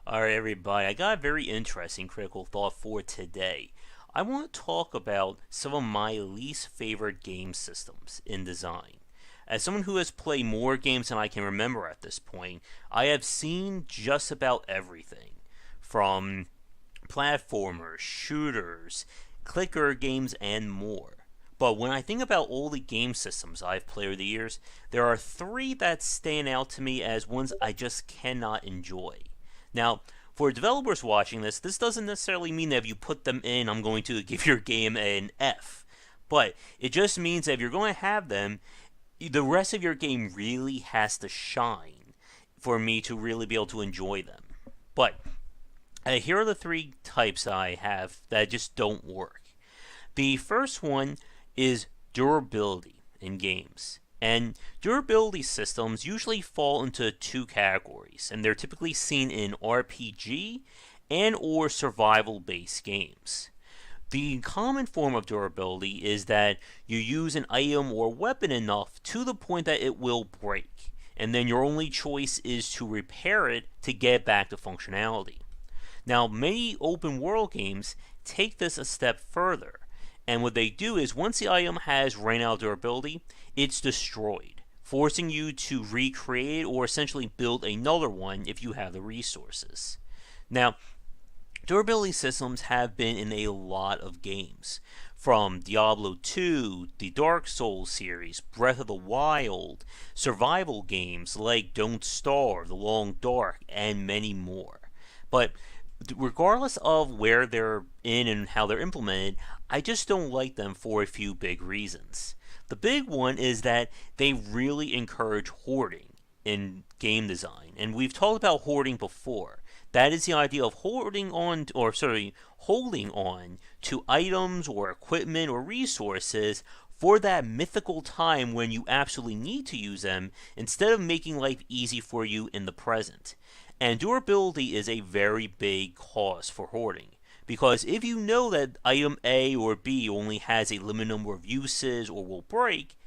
Alright, everybody, I got a very interesting critical thought for today. I want to talk about some of my least favorite game systems in design. As someone who has played more games than I can remember at this point, I have seen just about everything. From platformers, shooters, clicker games, and more. But when I think about all the game systems I've played over the years, there are three that stand out to me as ones I just cannot enjoy. Now, for developers watching this doesn't necessarily mean that if you put them in, I'm going to give your game an F. But it just means that if you're going to have them, the rest of your game really has to shine for me to really be able to enjoy them. But here are the three types that I have that just don't work. The first one is durability in games. And durability systems usually fall into two categories, and they're typically seen in RPG and or survival-based games. The common form of durability is that you use an item or weapon enough to the point that it will break, and then your only choice is to repair it to get it back to functionality. Now, many open world games take this a step further, and what they do is once the item has ran out of durability, it's destroyed, forcing you to recreate or essentially build another one if you have the resources. Now, durability systems have been in a lot of games, from Diablo 2, the Dark Souls series, Breath of the Wild, survival games like Don't Starve, The Long Dark, and many more. But regardless of where they're in and how they're implemented, I just don't like them for a few big reasons. The big one is that they really encourage hoarding in game design, and we've talked about hoarding before. That is the idea of holding on to items or equipment or resources for that mythical time when you absolutely need to use them, instead of making life easy for you in the present. And durability is a very big cause for hoarding, because if you know that item A or B only has a limited number of uses or will break,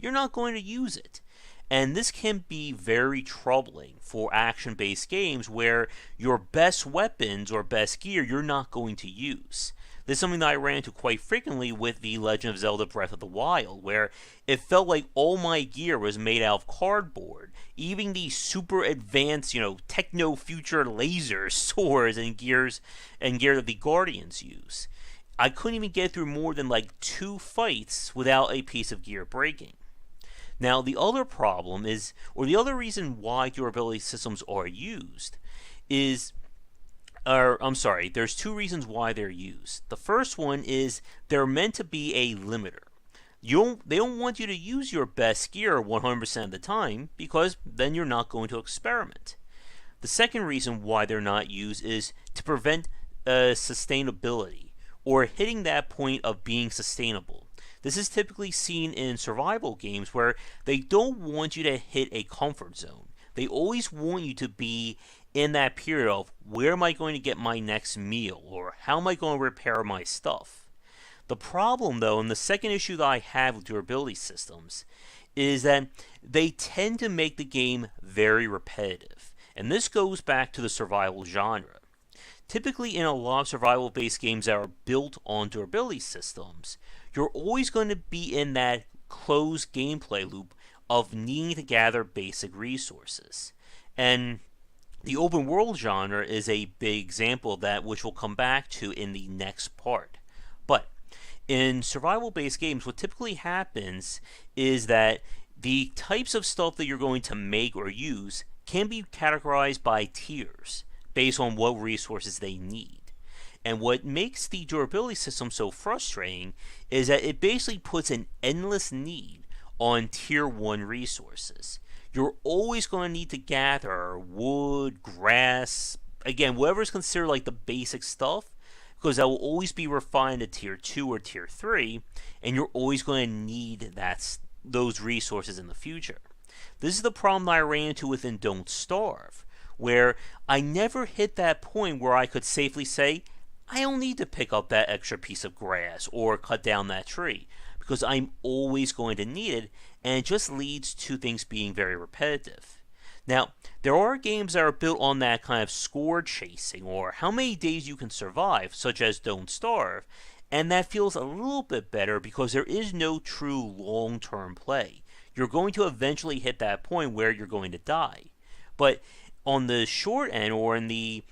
you're not going to use it. And this can be very troubling for action-based games where your best weapons or best gear you're not going to use. This is something that I ran into quite frequently with The Legend of Zelda Breath of the Wild, where it felt like all my gear was made out of cardboard. Even the super advanced, techno-future laser swords and gear that the Guardians use. I couldn't even get through more than like 2 fights without a piece of gear breaking. Now, the other problem is, or the other reason why durability systems are used is, there's 2 reasons why they're used. The first one is they're meant to be a limiter. They don't want you to use your best gear 100% of the time, because then you're not going to experiment. The second reason why they're not used is to prevent sustainability, or hitting that point of being sustainable. This is typically seen in survival games where they don't want you to hit a comfort zone. They always want you to be in that period of, where am I going to get my next meal, or how am I going to repair my stuff? The problem, though, and the second issue that I have with durability systems, is that they tend to make the game very repetitive. And this goes back to the survival genre. Typically, in a lot of survival-based games that are built on durability systems, you're always going to be in that closed gameplay loop of needing to gather basic resources. And the open world genre is a big example of that, which we'll come back to in the next part. But in survival-based games, what typically happens is that the types of stuff that you're going to make or use can be categorized by tiers based on what resources they need. And what makes the durability system so frustrating is that it basically puts an endless need on tier 1 resources. You're always going to need to gather wood, grass, again, whatever is considered like the basic stuff, because that will always be refined to tier 2 or tier 3, and you're always going to need those resources in the future. This is the problem that I ran into within Don't Starve, where I never hit that point where I could safely say, I don't need to pick up that extra piece of grass or cut down that tree, because I'm always going to need it, and it just leads to things being very repetitive. Now, there are games that are built on that kind of score chasing or how many days you can survive, such as Don't Starve, and that feels a little bit better because there is no true long-term play. You're going to eventually hit that point where you're going to die. But on the short end, or in the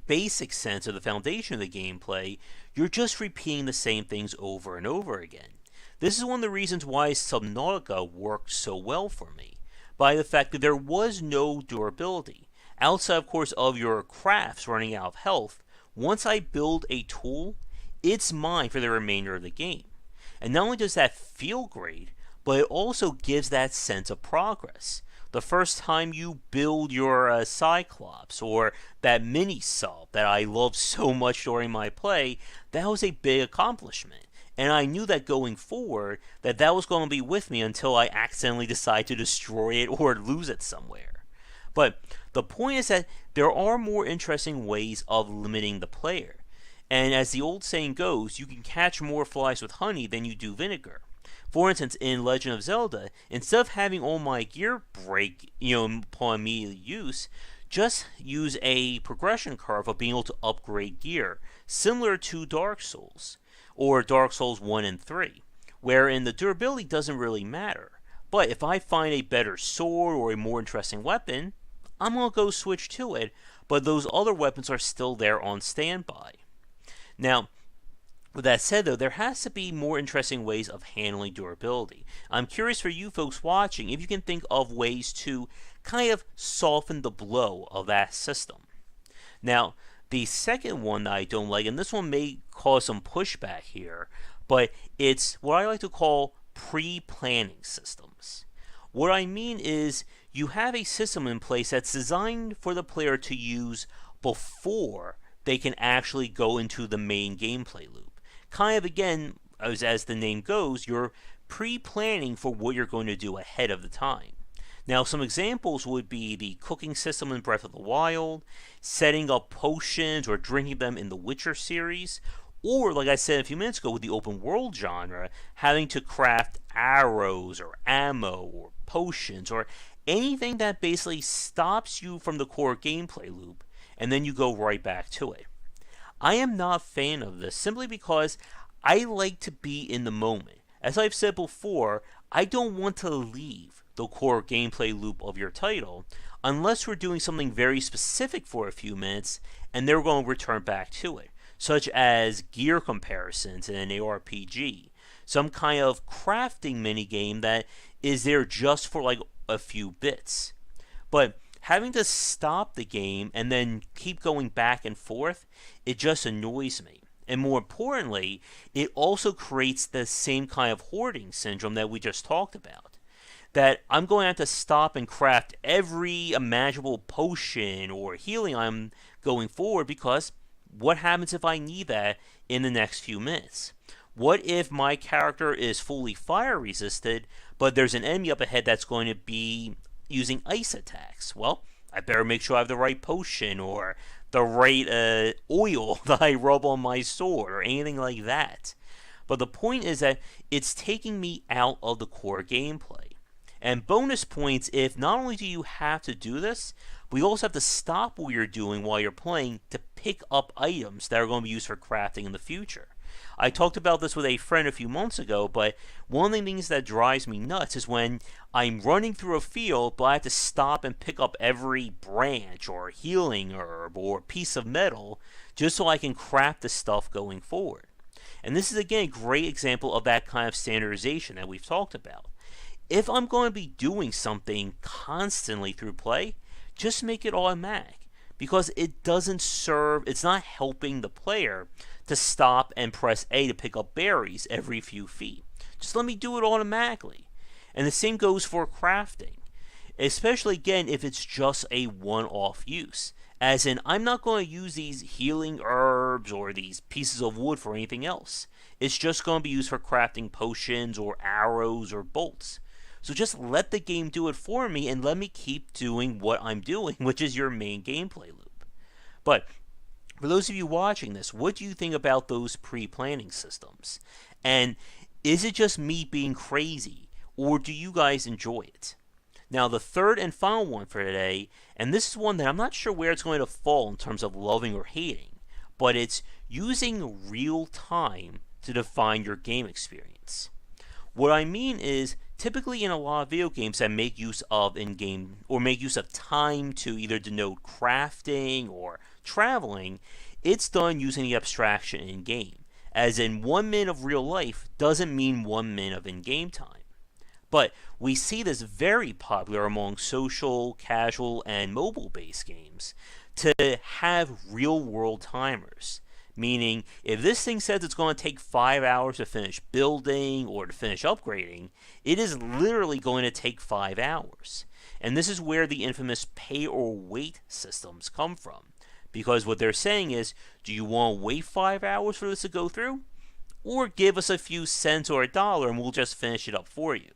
basic sense of the foundation of the gameplay, you're just repeating the same things over and over again. This is one of the reasons why Subnautica worked so well for me, by the fact that there was no durability. Outside, of course, of your crafts running out of health, once I build a tool, it's mine for the remainder of the game. And not only does that feel great, but it also gives that sense of progress. The first time you build your Cyclops, or that mini sub that I loved so much during my play, that was a big accomplishment. And I knew that going forward, that was going to be with me until I accidentally decide to destroy it or lose it somewhere. But the point is that there are more interesting ways of limiting the player. And as the old saying goes, you can catch more flies with honey than you do vinegar. For instance, in Legend of Zelda, instead of having all my gear break, upon immediate use, just use a progression curve of being able to upgrade gear, similar to Dark Souls, or Dark Souls 1 and 3, wherein the durability doesn't really matter. But if I find a better sword or a more interesting weapon, I'm going to go switch to it, but those other weapons are still there on standby. Now, with that said, though, there has to be more interesting ways of handling durability. I'm curious for you folks watching if you can think of ways to kind of soften the blow of that system. Now, the second one that I don't like, and this one may cause some pushback here, but it's what I like to call pre-planning systems. What I mean is you have a system in place that's designed for the player to use before they can actually go into the main gameplay loop. Kind of, again, as the name goes, you're pre-planning for what you're going to do ahead of the time. Now, some examples would be the cooking system in Breath of the Wild, setting up potions or drinking them in the Witcher series, or, like I said a few minutes ago with the open world genre, having to craft arrows or ammo or potions or anything that basically stops you from the core gameplay loop, and then you go right back to it. I am not a fan of this simply because I like to be in the moment. As I've said before, I don't want to leave the core gameplay loop of your title unless we're doing something very specific for a few minutes and then we're going to return back to it, such as gear comparisons in an ARPG, some kind of crafting minigame that is there just for like a few bits. But having to stop the game and then keep going back and forth, it just annoys me. And more importantly, it also creates the same kind of hoarding syndrome that we just talked about. That I'm going to have to stop and craft every imaginable potion or healing I'm going forward because what happens if I need that in the next few minutes? What if my character is fully fire resisted, but there's an enemy up ahead that's going to be using ice attacks? Well, I better make sure I have the right potion or the right oil that I rub on my sword or anything like that. But the point is that it's taking me out of the core gameplay. And bonus points if not only do you have to do this, but you also have to stop what you're doing while you're playing to pick up items that are going to be used for crafting in the future. I talked about this with a friend a few months ago, but one of the things that drives me nuts is when I'm running through a field, but I have to stop and pick up every branch or healing herb or piece of metal just so I can craft the stuff going forward. And this is again a great example of that kind of standardization that we've talked about. If I'm going to be doing something constantly through play, just make it automatic, because it doesn't serve, it's not helping the player to stop and press A to pick up berries every few feet. Just let me do it automatically. And the same goes for crafting, especially again if it's just a one-off use. As in, I'm not going to use these healing herbs or these pieces of wood for anything else. It's just going to be used for crafting potions or arrows or bolts. So just let the game do it for me and let me keep doing what I'm doing, which is your main gameplay loop. But for those of you watching this, what do you think about those pre-planning systems? And is it just me being crazy, or do you guys enjoy it? Now, the third and final one for today, and this is one that I'm not sure where it's going to fall in terms of loving or hating, but it's using real time to define your game experience. What I mean is, typically in a lot of video games that make use of in-game or make use of time to either denote crafting or traveling, it's done using the abstraction in-game, as in 1 minute of real life doesn't mean 1 minute of in-game time. But we see this very popular among social, casual, and mobile-based games to have real-world timers. Meaning, if this thing says it's going to take 5 hours to finish building or to finish upgrading, it is literally going to take 5 hours. And this is where the infamous pay or wait systems come from. Because what they're saying is, do you want to wait 5 hours for this to go through? Or give us a few cents or $1 and we'll just finish it up for you.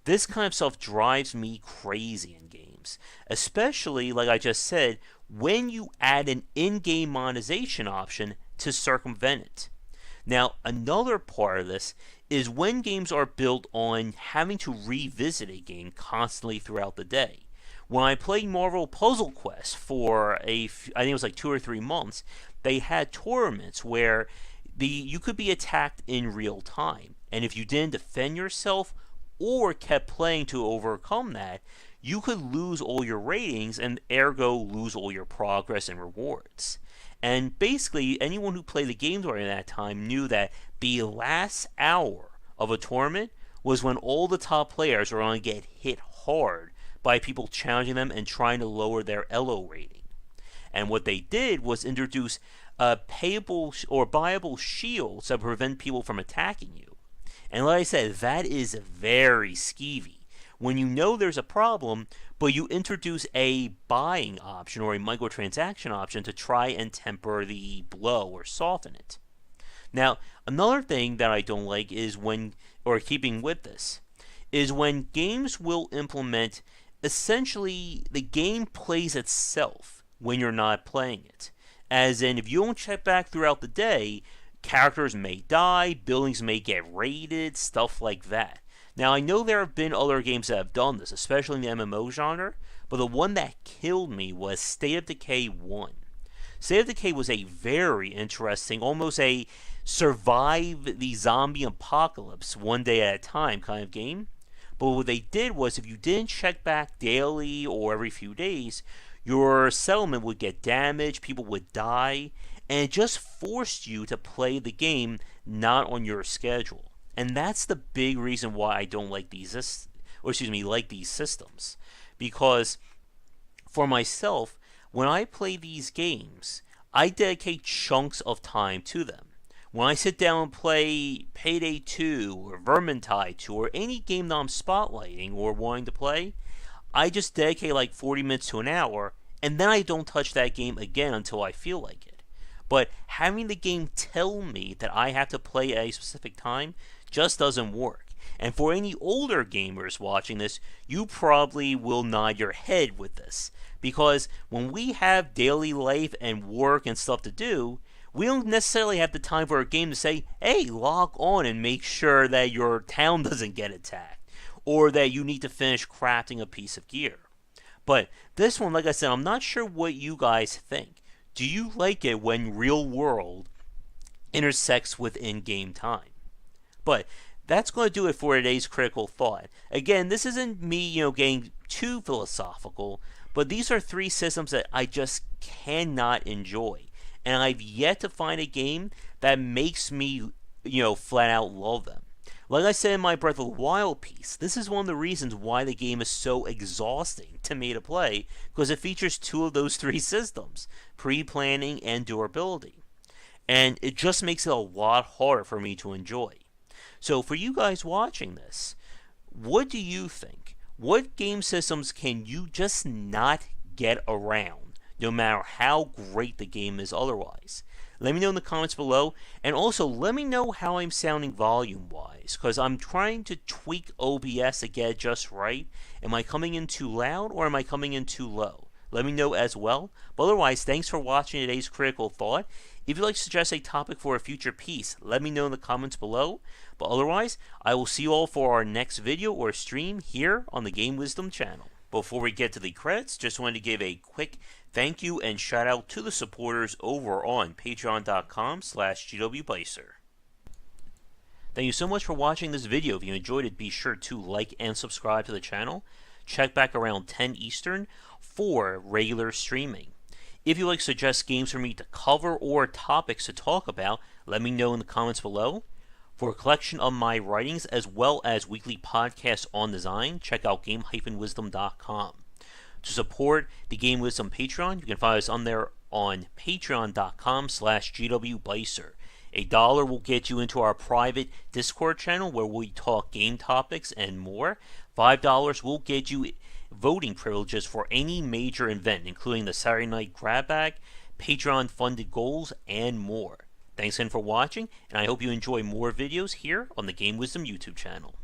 This kind of stuff drives me crazy in games, especially, like I just said, when you add an in-game monetization option to circumvent it. Now, another part of this is when games are built on having to revisit a game constantly throughout the day. When I played Marvel Puzzle Quest for I think it was like 2 or 3 months, they had tournaments where you could be attacked in real time, and if you didn't defend yourself or kept playing to overcome that, you could lose all your ratings and ergo lose all your progress and rewards. And basically, anyone who played the game during that time knew that the last hour of a tournament was when all the top players are going to get hit hard by people challenging them and trying to lower their ELO rating. And what they did was introduce payable or buyable shields that prevent people from attacking you. And like I said, that is very skeevy. When you know there's a problem, but you introduce a buying option or a microtransaction option to try and temper the blow or soften it. Now, another thing that I don't like is keeping with this, is when games will implement essentially the game plays itself when you're not playing it. As in, if you don't check back throughout the day, characters may die, buildings may get raided, stuff like that. Now, I know there have been other games that have done this, especially in the MMO genre, but the one that killed me was State of Decay 1. State of Decay was a very interesting, almost a survive the zombie apocalypse one day at a time kind of game. But what they did was, if you didn't check back daily or every few days, your settlement would get damaged, people would die, and it just forced you to play the game not on your schedule. And that's the big reason why I don't like these systems. Because for myself, when I play these games, I dedicate chunks of time to them. When I sit down and play Payday 2 or Vermintide 2 or any game that I'm spotlighting or wanting to play, I just dedicate like 40 minutes to an hour, and then I don't touch that game again until I feel like it. But having the game tell me that I have to play at a specific time just doesn't work. And for any older gamers watching this, you probably will nod your head with this. Because when we have daily life and work and stuff to do, we don't necessarily have the time for a game to say, hey, log on and make sure that your town doesn't get attacked, or that you need to finish crafting a piece of gear. But this one, like I said, I'm not sure what you guys think. Do you like it when real world intersects with in-game time? But that's going to do it for today's critical thought. Again, this isn't me, getting too philosophical, but these are 3 systems that I just cannot enjoy. And I've yet to find a game that makes me, flat out love them. Like I said in my Breath of the Wild piece, this is one of the reasons why the game is so exhausting to me to play, because it features 2 of those 3 systems, pre-planning and durability. And it just makes it a lot harder for me to enjoy. So for you guys watching this, what do you think? What game systems can you just not get around, no matter how great the game is otherwise? Let me know in the comments below, and also let me know how I'm sounding volume-wise, because I'm trying to tweak OBS to get it just right. Am I coming in too loud, or am I coming in too low? let me know as well. But otherwise, thanks for watching today's Critical Thought. If you'd like to suggest a topic for a future piece, let me know in the comments below. But otherwise, I will see you all for our next video or stream here on the Game Wisdom channel. Before we get to the credits, just wanted to give a quick thank you and shout out to the supporters over on patreon.com/GWBycer. Thank you so much for watching this video. If you enjoyed it, be sure to like and subscribe to the channel. Check back around 10 Eastern for regular streaming. If you'd like to suggest games for me to cover or topics to talk about, let me know in the comments below. For a collection of my writings as well as weekly podcasts on design, check out game-wisdom.com. To support the Game Wisdom Patreon, you can find us on there on patreon.com/GWBycer. $1 will get you into our private Discord channel where we talk game topics and more. $5 will get you voting privileges for any major event, including the Saturday Night Grab Bag, Patreon-funded goals, and more. Thanks again for watching, and I hope you enjoy more videos here on the Game Wisdom YouTube channel.